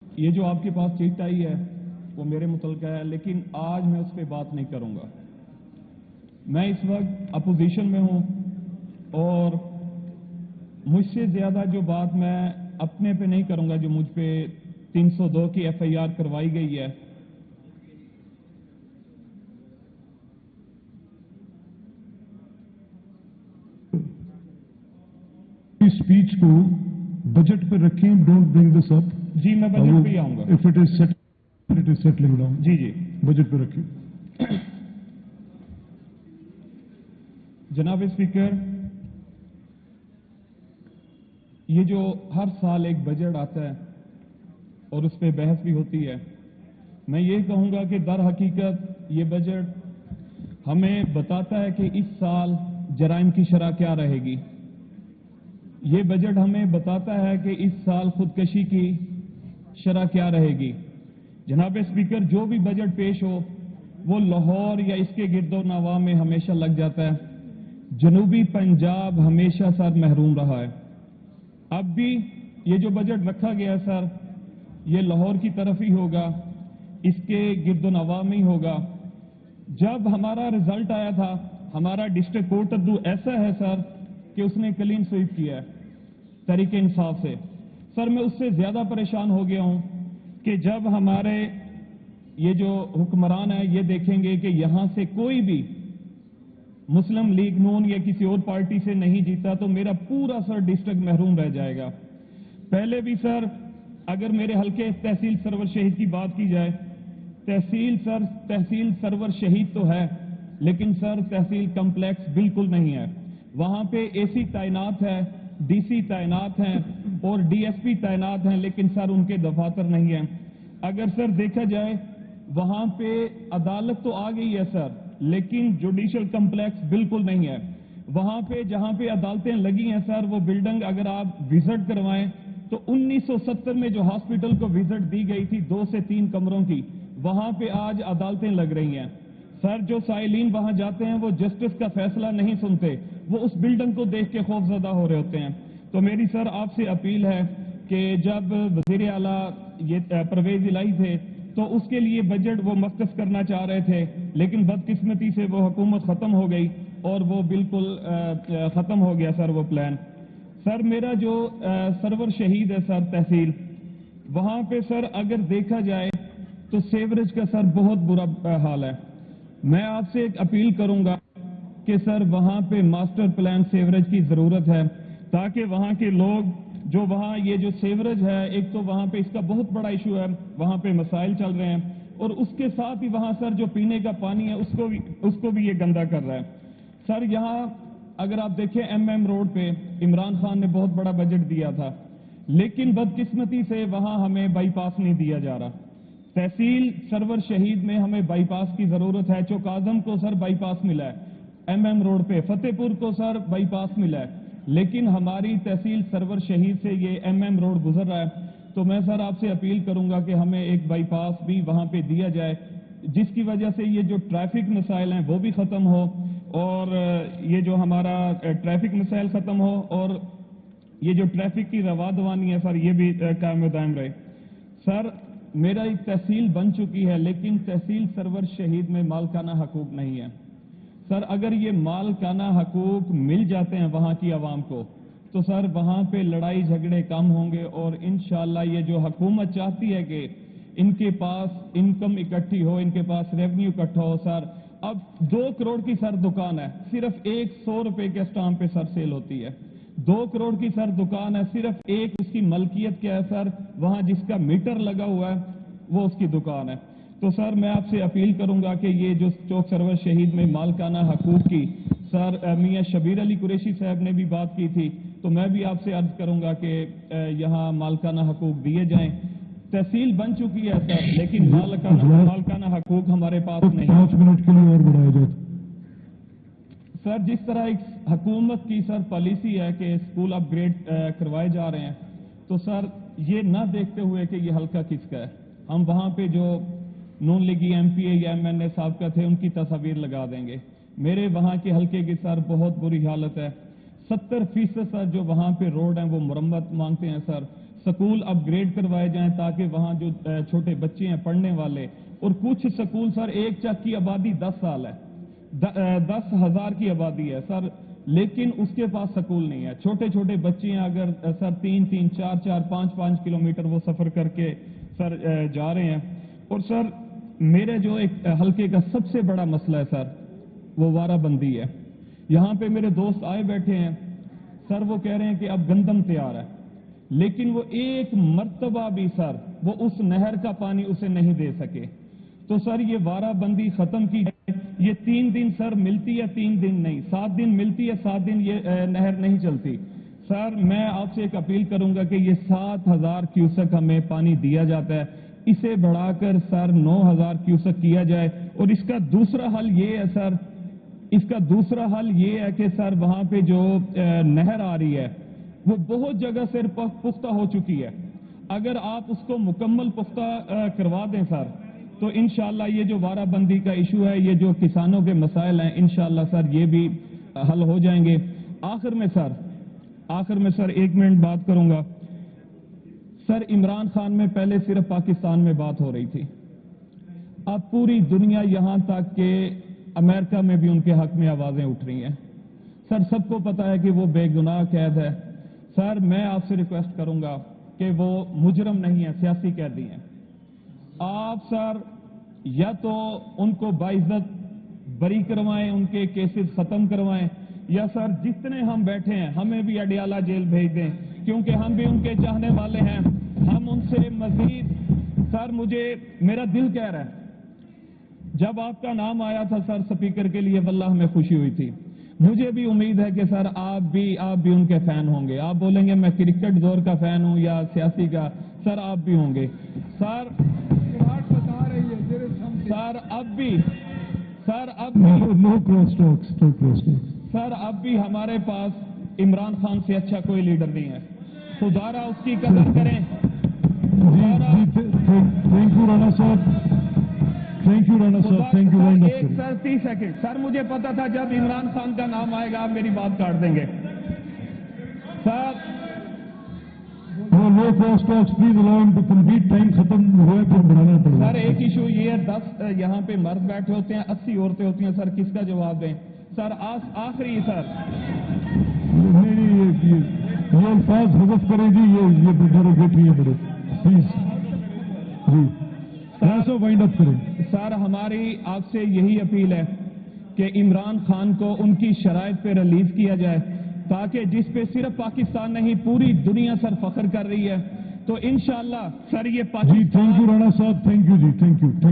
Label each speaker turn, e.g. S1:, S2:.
S1: یہ جو آپ کے پاس چیٹ آئی ہے وہ میرے متعلقہ ہے، لیکن آج میں اس پہ بات نہیں کروں گا۔ میں اس وقت اپوزیشن میں ہوں اور مجھ سے زیادہ جو بات میں اپنے پہ نہیں کروں گا، جو مجھ پہ 302 کی ایف آئی آر کروائی گئی ہے،
S2: اسپیچ کو بجٹ پہ رکھیں، ڈونٹ برنگ دس اپ۔
S1: جی میں بجٹ پہ ہی آؤں گا۔
S2: If it is settling down,
S1: جی جی
S2: بجٹ پہ رکھیں۔
S1: جناب اسپیکر، یہ جو ہر سال ایک بجٹ آتا ہے اور اس پہ بحث بھی ہوتی ہے، میں یہ کہوں گا کہ در حقیقت یہ بجٹ ہمیں بتاتا ہے کہ اس سال جرائم کی شرح کیا رہے گی۔ یہ بجٹ ہمیں بتاتا ہے کہ اس سال خودکشی کی شرح کیا رہے گی۔ جناب اسپیکر، جو بھی بجٹ پیش ہو وہ لاہور یا اس کے گرد و نواح میں ہمیشہ لگ جاتا ہے۔ جنوبی پنجاب ہمیشہ سر محروم رہا ہے۔ اب بھی یہ جو بجٹ رکھا گیا ہے سر، یہ لاہور کی طرف ہی ہوگا، اس کے گرد و نواح میں ہی ہوگا۔ جب ہمارا رزلٹ آیا تھا، ہمارا ڈسٹرکٹ کورٹ اردو ایسا ہے سر کہ اس نے کلین سویپ کیا ہے تحریک انصاف سے۔ سر میں اس سے زیادہ پریشان ہو گیا ہوں کہ جب ہمارے یہ جو حکمران ہیں یہ دیکھیں گے کہ یہاں سے کوئی بھی مسلم لیگ نون یا کسی اور پارٹی سے نہیں جیتا تو میرا پورا سر ڈسٹرکٹ محروم رہ جائے گا۔ پہلے بھی سر اگر میرے حلقے تحصیل سرور شہید کی بات کی جائے، تحصیل سرور شہید تو ہے لیکن سر تحصیل کمپلیکس بالکل نہیں ہے۔ وہاں پہ اے سی تعینات ہے، ڈی سی تعینات ہیں اور ڈی ایس پی تعینات ہیں، لیکن سر ان کے دفاتر نہیں ہیں۔ اگر سر دیکھا جائے وہاں پہ عدالت تو آ گئی ہے سر، لیکن جوڈیشل کمپلیکس بالکل نہیں ہے۔ وہاں پہ جہاں پہ عدالتیں لگی ہیں سر، وہ بلڈنگ اگر آپ وزٹ کروائیں تو 1970 میں جو ہاسپٹل کو وزٹ دی گئی تھی 2 سے 3 کمروں کی، وہاں پہ آج عدالتیں لگ رہی ہیں۔ سر جو سائلین وہاں جاتے ہیں وہ جسٹس کا فیصلہ نہیں سنتے، وہ اس بلڈنگ کو دیکھ کے خوف زدہ ہو رہے ہوتے ہیں۔ تو میری سر آپ سے اپیل ہے کہ جب وزیر اعلیٰ یہ پرویز الہی تھے تو اس کے لیے بجٹ وہ مختص کرنا چاہ رہے تھے، لیکن بدقسمتی سے وہ حکومت ختم ہو گئی اور وہ بالکل ختم ہو گیا سر وہ پلان۔ سر میرا جو سرور شہید ہے سر تحصیل، وہاں پہ سر اگر دیکھا جائے تو سیوریج کا سر بہت برا حال ہے۔ میں آپ سے ایک اپیل کروں گا کہ سر وہاں پہ ماسٹر پلان سیوریج کی ضرورت ہے، تاکہ وہاں کے لوگ جو وہاں یہ جو سیوریج ہے، ایک تو وہاں پہ اس کا بہت بڑا ایشو ہے، وہاں پہ مسائل چل رہے ہیں، اور اس کے ساتھ ہی وہاں سر جو پینے کا پانی ہے اس کو بھی یہ گندا کر رہا ہے۔ سر یہاں اگر آپ دیکھیں ایم روڈ پہ عمران خان نے بہت بڑا بجٹ دیا تھا، لیکن بدقسمتی سے وہاں ہمیں بائی پاس نہیں دیا جا رہا۔ تحصیل سرور شہید میں ہمیں بائی پاس کی ضرورت ہے۔ چوک اعظم کو سر بائی پاس ملا ہے، ایم روڈ پہ فتح پور کو سر بائی پاس ملا ہے، لیکن ہماری تحصیل سرور شہید سے یہ ایم روڈ گزر رہا ہے۔ تو میں سر آپ سے اپیل کروں گا کہ ہمیں ایک بائی پاس بھی وہاں پہ دیا جائے، جس کی وجہ سے یہ جو ٹریفک مسائل ہیں وہ بھی ختم ہو، اور یہ جو ہمارا ٹریفک مسائل ختم ہو، اور یہ جو ٹریفک کی روا دوانی ہے سر یہ بھی قائم و دائم رہے۔ سر میرا ایک تحصیل بن چکی ہے، لیکن تحصیل سرور شہید میں مالکانہ حقوق نہیں ہے۔ سر اگر یہ مالکانہ حقوق مل جاتے ہیں وہاں کی عوام کو تو سر وہاں پہ لڑائی جھگڑے کم ہوں گے، اور انشاءاللہ یہ جو حکومت چاہتی ہے کہ ان کے پاس انکم اکٹھی ہو، ان کے پاس ریونیو اکٹھا ہو، سر اب 2 کروڑ کی سر دکان ہے، صرف 100 روپے کے اسٹامپ پہ سر سیل ہوتی ہے۔ 2 کروڑ کی سر دکان ہے، صرف ایک اس کی ملکیت کیا ہے سر، وہاں جس کا میٹر لگا ہوا ہے وہ اس کی دکان ہے۔ تو سر میں آپ سے اپیل کروں گا کہ یہ جو چوک سرور شہید میں مالکانہ حقوق کی سر میاں شبیر علی قریشی صاحب نے بھی بات کی تھی، تو میں بھی آپ سے عرض کروں گا کہ یہاں مالکانہ حقوق دیے جائیں۔ تحصیل بن چکی ہے سر، لیکن مالکانہ حقوق ہمارے پاس نہیں۔
S2: 5 منٹ کے لیے اور بڑھایا جائے۔
S1: سر جس طرح ایک حکومت کی سر پالیسی ہے کہ اسکول اپ گریڈ کروائے جا رہے ہیں، تو سر یہ نہ دیکھتے ہوئے کہ یہ حلقہ کس کا ہے، ہم وہاں پہ جو نون لیگی ایم پی اے یا ایم این اے سابقہ تھے ان کی تصاویر لگا دیں گے۔ میرے وہاں کے حلقے کی سر بہت بری حالت ہے، 70% سر جو وہاں پہ روڈ ہیں وہ مرمت مانگتے ہیں سر، سکول اپ گریڈ کروائے جائیں تاکہ وہاں جو چھوٹے بچے ہیں پڑھنے والے، اور کچھ سکول سر ایک چک کی آبادی 10 سال ہے، 10,000 کی آبادی ہے سر، لیکن اس کے پاس سکول نہیں ہے. چھوٹے چھوٹے بچے ہیں، اگر سر 3-3، 4-4، 5-5 کلومیٹر وہ سفر کر کے سر جا رہے ہیں. اور سر میرے جو ایک حلقے کا سب سے بڑا مسئلہ ہے سر، وہ وارہ بندی ہے. یہاں پہ میرے دوست آئے بیٹھے ہیں سر، وہ کہہ رہے ہیں کہ اب گندم تیار ہے، لیکن وہ ایک مرتبہ بھی سر وہ اس نہر کا پانی اسے نہیں دے سکے. تو سر یہ وارہ بندی ختم کی جائے. یہ 3 دن سر ملتی ہے، 3 دن نہیں، 7 دن ملتی ہے، 7 دن یہ نہر نہیں چلتی. سر میں آپ سے ایک اپیل کروں گا کہ یہ 7,000 کیوسک ہمیں پانی دیا جاتا ہے، اسے بڑھا کر سر 9,000 کیوسک کیا جائے. اور اس کا دوسرا حل یہ ہے سر، اس کا دوسرا حل یہ ہے کہ سر وہاں پہ جو نہر آ رہی ہے وہ بہت جگہ سے پختہ ہو چکی ہے. اگر آپ اس کو مکمل پختہ کروا دیں سر، تو انشاءاللہ یہ جو وارہ بندی کا ایشو ہے، یہ جو کسانوں کے مسائل ہیں، انشاءاللہ سر یہ بھی حل ہو جائیں گے. آخر میں سر 1 منٹ بات کروں گا. سر عمران خان میں پہلے صرف پاکستان میں بات ہو رہی تھی، اب پوری دنیا یہاں تک کہ امریکہ میں بھی ان کے حق میں آوازیں اٹھ رہی ہیں. سر سب کو پتا ہے کہ وہ بے گناہ قید ہے. سر میں آپ سے ریکویسٹ کروں گا کہ وہ مجرم نہیں ہے، سیاسی قیدی ہیں. آپ سر یا تو ان کو باعزت بری کروائیں، ان کے کیسز ختم کروائیں، یا سر جتنے ہم بیٹھے ہیں ہمیں بھی اڈیالہ جیل بھیج دیں، کیونکہ ہم بھی ان کے چاہنے والے ہیں. ہم ان سے مزید سر میرا دل کہہ رہا ہے، جب آپ کا نام آیا تھا سر سپیکر کے لیے، واللہ ہمیں خوشی ہوئی تھی. مجھے بھی امید ہے کہ سر آپ بھی ان کے فین ہوں گے. آپ بولیں گے میں کرکٹ دور کا فین ہوں یا سیاسی کا، سر آپ بھی ہوں گے. سر اب بھی ہمارے پاس عمران خان سے اچھا کوئی لیڈر نہیں ہے. خدارا اس کی قدر کریں.
S2: تھینک یو رانا صاحب، تھینک یو رانا صاحب، thank you very much.
S1: Sir 30 second sir, مجھے پتا تھا جب عمران خان کا نام آئے گا آپ میری بات کاٹ دیں گے. Sir
S2: no cross talks please allow to complete. Time ختم ہوا پھر بڑھانا پڑے گا.
S1: سر ایک ایشو یہ ہے، 10 یہاں پہ مرد بیٹھے ہوتے ہیں، 80 عورتیں ہوتی ہیں. سر کس کا جواب دیں؟ سر آخری سر
S2: یہ الفاظ حذف کریں جی، یہ بیٹھے بیٹھی ہے بڑے پلیز جی، ایسا وائنڈ اپ کریں.
S1: سر ہماری آپ سے یہی اپیل ہے کہ عمران خان کو ان کی شرائط پہ ریلیز کیا جائے، تاکہ جس پہ صرف پاکستان نہیں پوری دنیا سر فخر کر رہی ہے. تو انشاءاللہ سر یہ
S2: جی تھینک یو رانا صاحب، تھینک یو جی، تھینک یو.